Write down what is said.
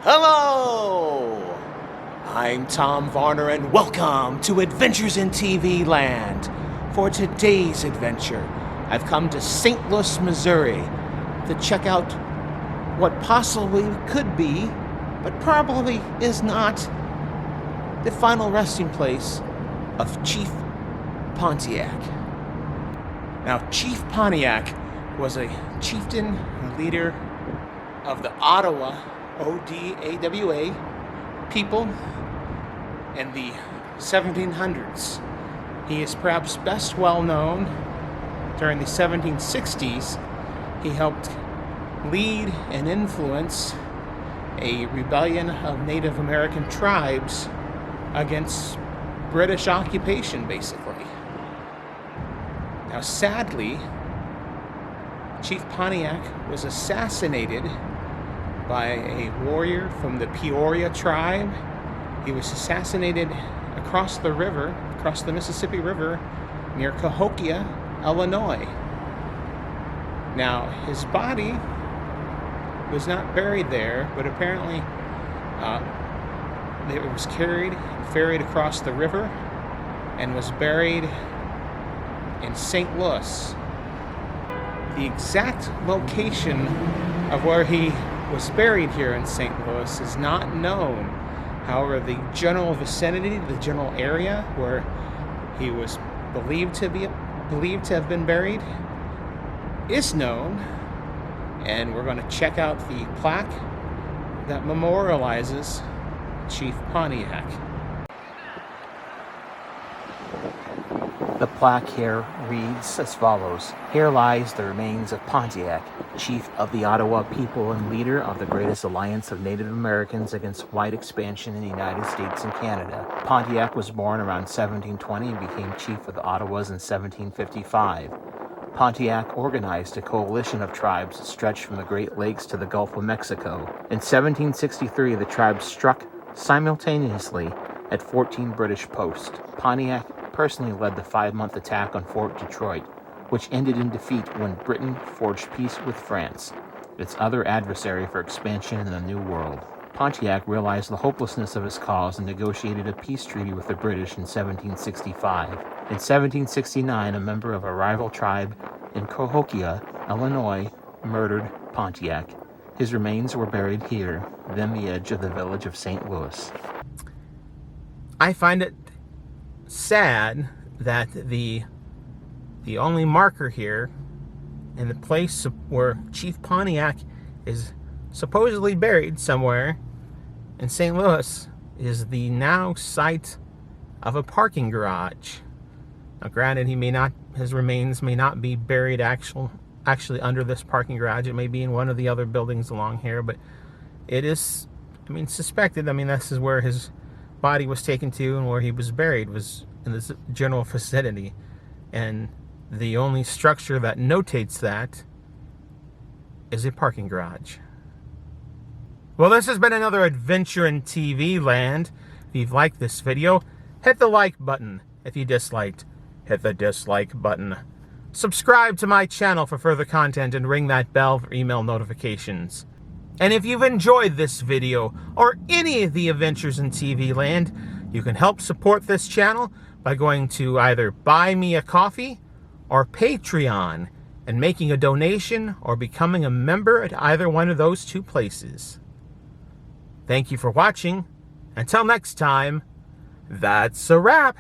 Hello! I'm Tom Varner and welcome to Adventures in TV Land. For today's adventure, I've come to St. Louis, Missouri to check out what possibly could be, but probably is not, the final resting place of Chief Pontiac. Now, Chief Pontiac was a chieftain, a leader of the Odawa, Odawa people in the 1700s. He is perhaps best well known during the 1760s. He helped lead and influence a rebellion of Native American tribes against British occupation, basically. Now, sadly, Chief Pontiac was assassinated by a warrior from the Peoria tribe. He was assassinated across the river, across the Mississippi River, near Cahokia, Illinois. Now, his body was not buried there, but apparently it was carried and ferried across the river and was buried in St. Louis. The exact location of where he was buried here in St. Louis is not known. However, the general vicinity, the general area where he was believed to have been buried is known, and we're going to check out the plaque that memorializes Chief Pontiac. The plaque here reads as follows: "Here lies the remains of Pontiac, chief of the Ottawa people and leader of the greatest alliance of Native Americans against white expansion in the United States and Canada. Pontiac was born around 1720 and became chief of the Ottawas in 1755. Pontiac organized a coalition of tribes that stretched from the Great Lakes to the Gulf of Mexico. In 1763, the tribes struck simultaneously at 14 British posts. Pontiac personally led the 5-month attack on Fort Detroit, which ended in defeat when Britain forged peace with France, its other adversary for expansion in the New World. Pontiac realized the hopelessness of his cause and negotiated a peace treaty with the British in 1765. In 1769, a member of a rival tribe in Cahokia, Illinois, murdered Pontiac. His remains were buried here, within the edge of the village of St. Louis." I find it sad that the only marker here in the place where Chief Pontiac is supposedly buried somewhere in St. Louis is the now site of a parking garage. Now, granted, his remains may not be buried actually under this parking garage. It may be in one of the other buildings along here, but it is, suspected. This is where his body was taken to and where he was buried, was in this general vicinity. And the only structure that notates that is a parking garage. Well, this has been another adventure in TV land. If you've liked this video, hit the like button. If you disliked, hit the dislike button. Subscribe to my channel for further content and ring that bell for email notifications. And if you've enjoyed this video or any of the adventures in TV land, you can help support this channel by going to either Buy Me a Coffee or Patreon and making a donation or becoming a member at either one of those two places. Thank you for watching. Until next time, that's a wrap.